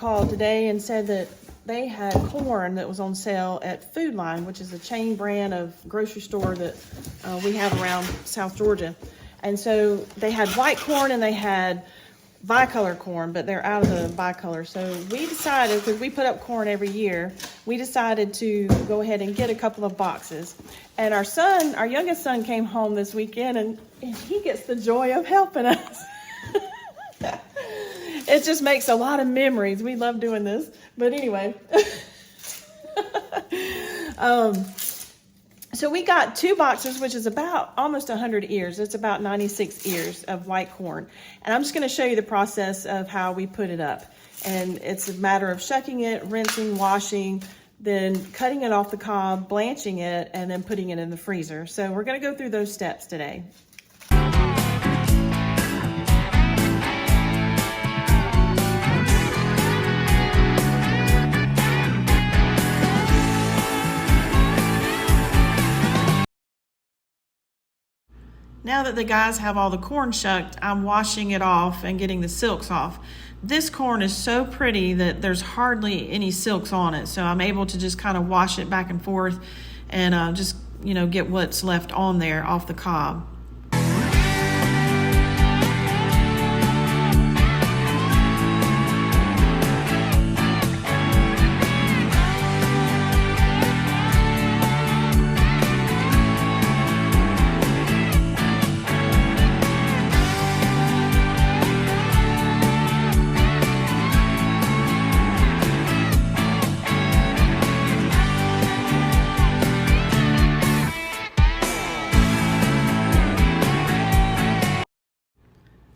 called today and said that they had corn that was on sale at Food Line, which is a chain brand of grocery store that we have around South Georgia. And so they had white corn and they had bicolor corn, but they're out of the bicolor. So we decided, because we put up corn every year, we decided to go ahead and get a couple of boxes. And our youngest son came home this weekend and he gets the joy of helping us. It just makes a lot of memories. We love doing this. But anyway. So we got 2 boxes, which is about almost 100 ears. It's about 96 ears of white corn. And I'm just going to show you the process of how we put it up. And it's a matter of shucking it, rinsing, washing, then cutting it off the cob, blanching it, and then putting it in the freezer. So we're going to go through those steps today. Now that the guys have all the corn shucked, I'm washing it off and getting the silks off. This corn is so pretty that there's hardly any silks on it, so I'm able to just kind of wash it back and forth and just, get what's left on there off the cob.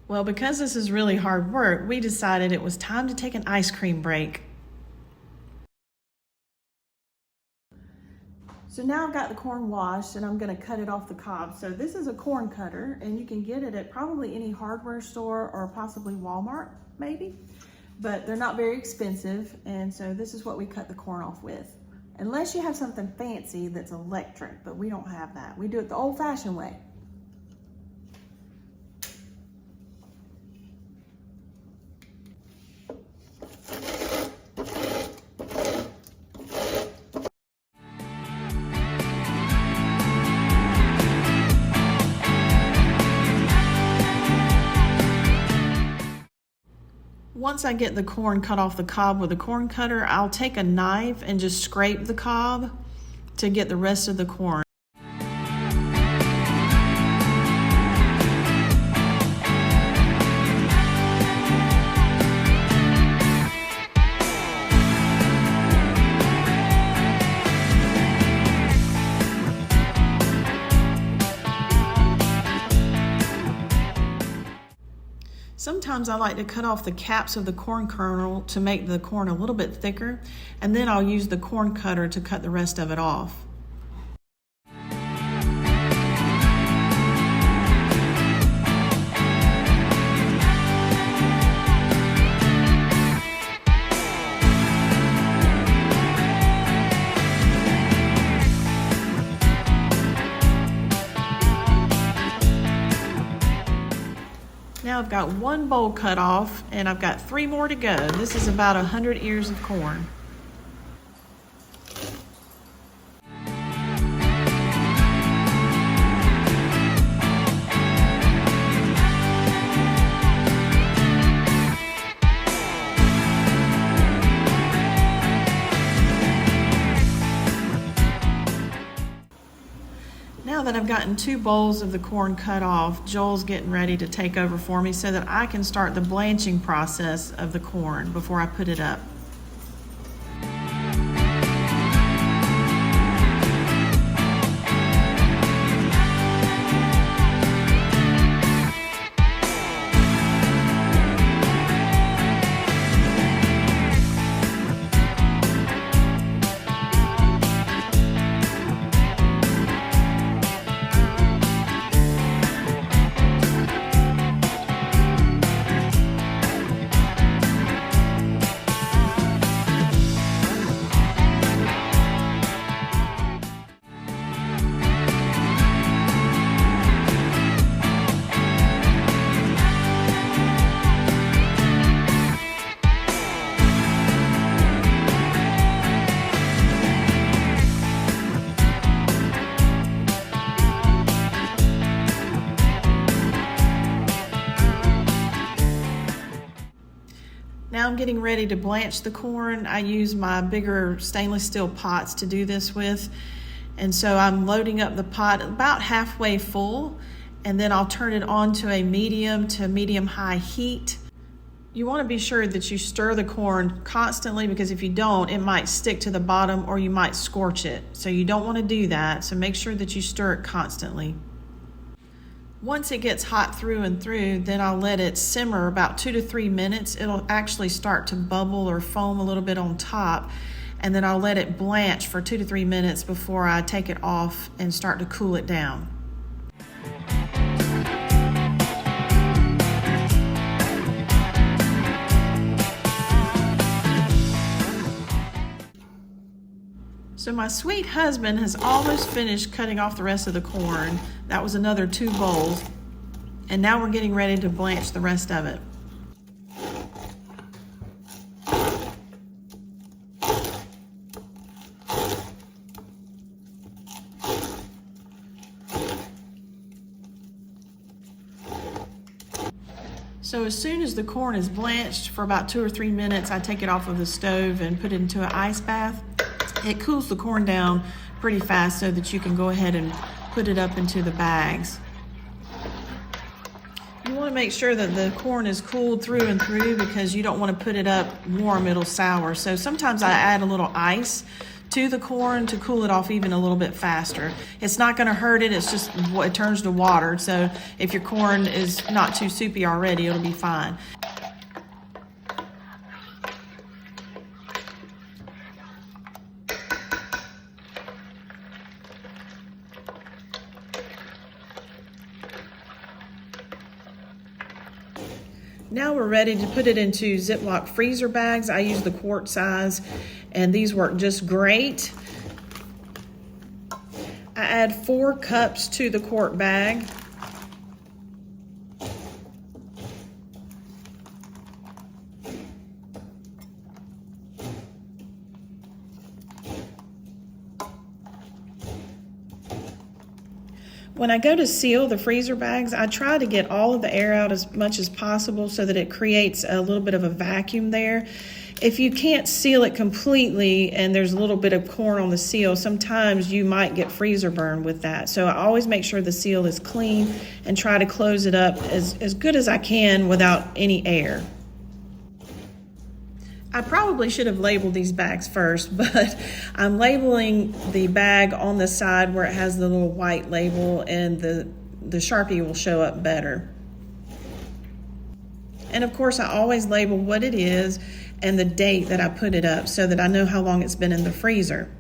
Well, because this is really hard work, we decided it was time to take an ice cream break. So now I've got the corn washed and I'm going to cut it off the cob. So this is a corn cutter and you can get it at probably any hardware store or possibly Walmart maybe, but they're not very expensive. And so this is what we cut the corn off with. Unless you have something fancy that's electric, but we don't have that. We do it the old-fashioned way. Once I get the corn cut off the cob with a corn cutter, I'll take a knife and just scrape the cob to get the rest of the corn. Sometimes I like to cut off the caps of the corn kernel to make the corn a little bit thicker, and then I'll use the corn cutter to cut the rest of it off. Now I've got 1 bowl cut off and I've got 3 more to go. This is about 100 ears of corn. Now that I've gotten 2 bowls of the corn cut off, Joel's getting ready to take over for me so that I can start the blanching process of the corn before I put it up. I'm getting ready to blanch the corn. I use my bigger stainless steel pots to do this with. And so I'm loading up the pot about halfway full, and then I'll turn it on to a medium to medium-high heat. You want to be sure that you stir the corn constantly, because if you don't, it might stick to the bottom or you might scorch it. So you don't want to do that. So make sure that you stir it constantly. Once it gets hot through and through, then I'll let it simmer about 2 to 3 minutes. It'll actually start to bubble or foam a little bit on top. And then I'll let it blanch for 2 to 3 minutes before I take it off and start to cool it down. So my sweet husband has almost finished cutting off the rest of the corn. That was another 2 bowls. And now we're getting ready to blanch the rest of it. So as soon as the corn is blanched for about 2 or 3 minutes, I take it off of the stove and put it into an ice bath. It cools the corn down pretty fast so that you can go ahead and put it up into the bags. You want to make sure that the corn is cooled through and through, because you don't want to put it up warm, it'll sour. So sometimes I add a little ice to the corn to cool it off even a little bit faster. It's not going to hurt it, it's just it turns to water. So if your corn is not too soupy already, it'll be fine. Now we're ready to put it into Ziploc freezer bags. I use the quart size, and these work just great. I add 4 cups to the quart bag. When I go to seal the freezer bags, I try to get all of the air out as much as possible so that it creates a little bit of a vacuum there. If you can't seal it completely and there's a little bit of corn on the seal, sometimes you might get freezer burn with that. So I always make sure the seal is clean and try to close it up as good as I can without any air. I probably should have labeled these bags first, but I'm labeling the bag on the side where it has the little white label, and the Sharpie will show up better. And of course, I always label what it is and the date that I put it up so that I know how long it's been in the freezer.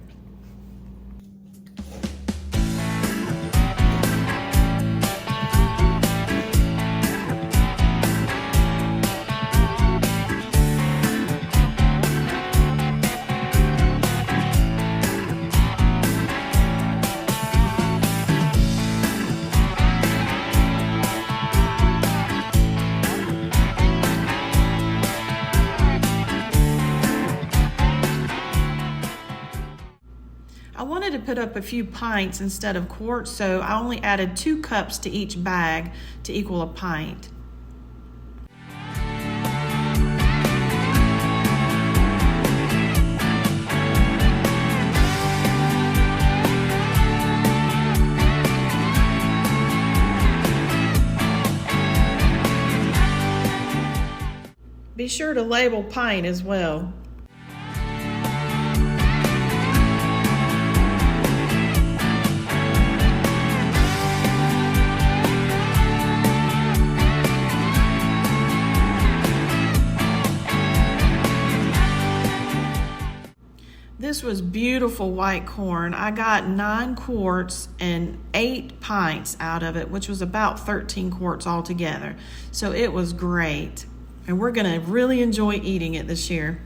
I wanted to put up a few pints instead of quarts, so I only added 2 cups to each bag to equal a pint. Be sure to label pint as well. This was beautiful white corn. I got 9 quarts and 8 pints out of it, which was about 13 quarts altogether. So it was great. And we're gonna really enjoy eating it this year.